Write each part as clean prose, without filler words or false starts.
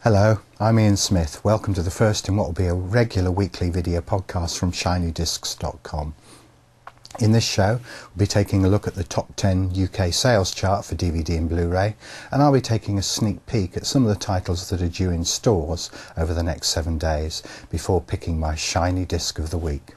Hello, I'm Ian Smith. Welcome to the first in what will be a regular weekly video podcast from ShinyDiscs.com. In this show, we'll be taking a look at the top 10 UK sales chart for DVD and Blu-ray, and I'll be taking a sneak peek at some of the titles that are due in stores over the next 7 days before picking my Shiny Disc of the week.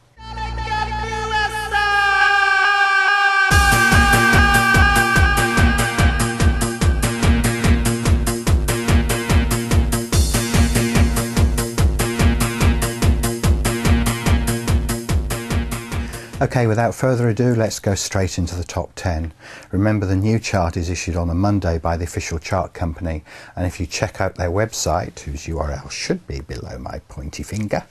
Okay, without further ado, let's go straight into the top 10. Remember, the new chart is issued on a Monday by the official chart company, and if you check out their website, whose URL should be below my pointy finger,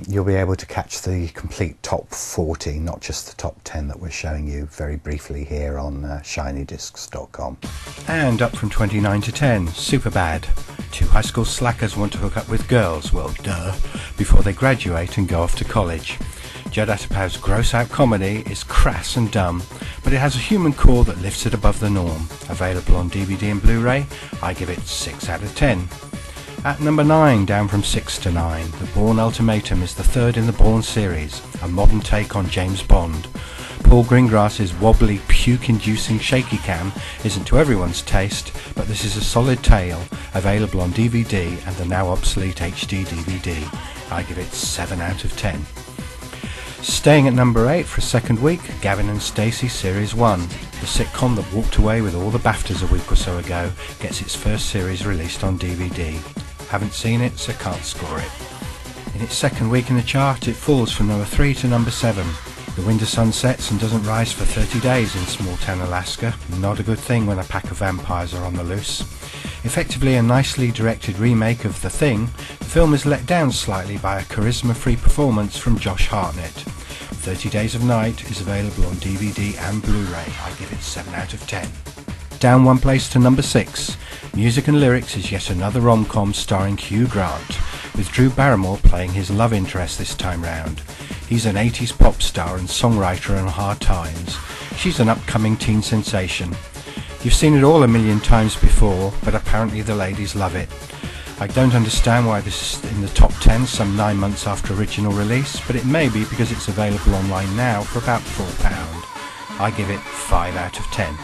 you'll be able to catch the complete top 40, not just the top 10 that we're showing you very briefly here on ShinyDiscs.com. And up from 29 to 10, Superbad. Two high school slackers want to hook up with girls, well duh, before they graduate and go off to college. Judd Apatow's gross-out comedy is crass and dumb, but it has a human core that lifts it above the norm. Available on DVD and Blu-ray, I give it 6 out of 10. At number 9, down from 6 to 9, The Bourne Ultimatum is the third in the Bourne series, a modern take on James Bond. Paul Greengrass's wobbly, puke-inducing shaky cam isn't to everyone's taste, but this is a solid tale, available on DVD and the now obsolete HD DVD. I give it 7 out of 10. Staying at number 8 for a second week, Gavin and Stacey Series 1. The sitcom that walked away with all the BAFTAs a week or so ago gets its first series released on DVD. Haven't seen it, so can't score it. In its second week in the chart, it falls from number 3 to number 7. The winter sun sets and doesn't rise for 30 days in small town Alaska. Not a good thing when a pack of vampires are on the loose. Effectively a nicely directed remake of The Thing, the film is let down slightly by a charisma-free performance from Josh Hartnett. 30 Days of Night is available on DVD and Blu-ray. I give it 7 out of 10. Down one place to number 6. Music and Lyrics is yet another rom-com starring Hugh Grant, with Drew Barrymore playing his love interest this time round. He's an 80s pop star and songwriter on Hard Times. She's an upcoming teen sensation. You've seen it all a million times before, but apparently the ladies love it. I don't understand why this is in the top 10 some 9 months after original release, but it may be because it's available online now for about £4. I give it 5 out of 10.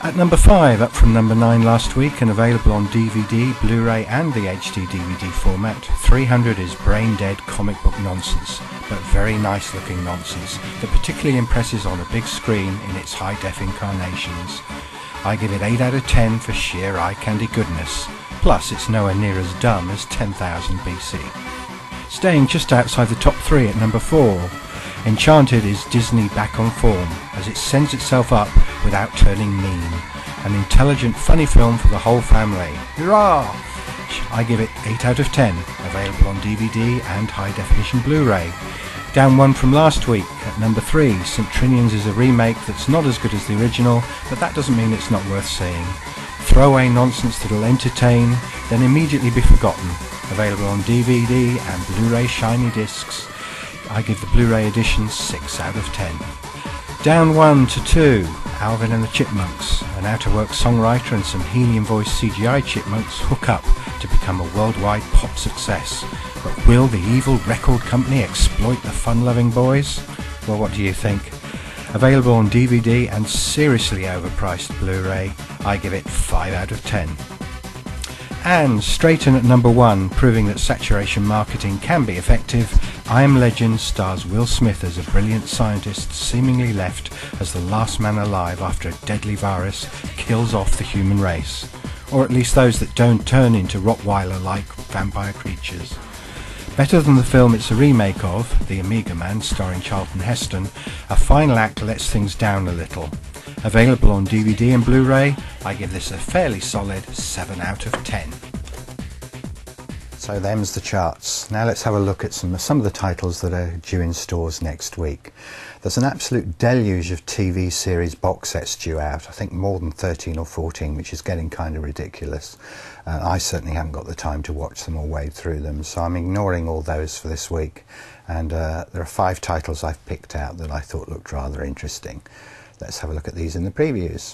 At number 5, up from number 9 last week and available on DVD, Blu-ray and the HD DVD format, 300 is brain-dead comic book nonsense, but very nice looking nonsense that particularly impresses on a big screen in its high-def incarnations. I give it 8 out of 10 for sheer eye-candy goodness, plus it's nowhere near as dumb as 10,000 BC. Staying just outside the top 3 at number 4, Enchanted is Disney back on form, as it sends itself up without turning mean. An intelligent, funny film for the whole family. Hurrah! I give it 8 out of 10, available on DVD and high-definition Blu-ray. Down one from last week, at number 3, St. Trinian's is a remake that's not as good as the original, but that doesn't mean it's not worth seeing. Throwaway nonsense that'll entertain, then immediately be forgotten. Available on DVD and Blu-ray Shiny Discs. I give the Blu-ray edition 6 out of 10. Down 1 to 2, Alvin and the Chipmunks. An out-of-work songwriter and some helium-voiced CGI chipmunks hook up to become a worldwide pop success. But will the evil record company exploit the fun-loving boys? Well, what do you think? Available on DVD and seriously overpriced Blu-ray, I give it 5 out of 10. And straight in at number 1, proving that saturation marketing can be effective, I Am Legend stars Will Smith as a brilliant scientist seemingly left as the last man alive after a deadly virus kills off the human race. Or at least those that don't turn into Rottweiler-like vampire creatures. Better than the film it's a remake of, The Amiga Man starring Charlton Heston, a final act lets things down a little. Available on DVD and Blu-ray, I give this a fairly solid 7 out of 10. So them's the charts. Now let's have a look at some of the titles that are due in stores next week. There's an absolute deluge of TV series box sets due out, I think more than 13 or 14, which is getting kind of ridiculous. I certainly haven't got the time to watch them or wade through them, so I'm ignoring all those for this week. And there are 5 titles I've picked out that I thought looked rather interesting. Let's have a look at these in the previews.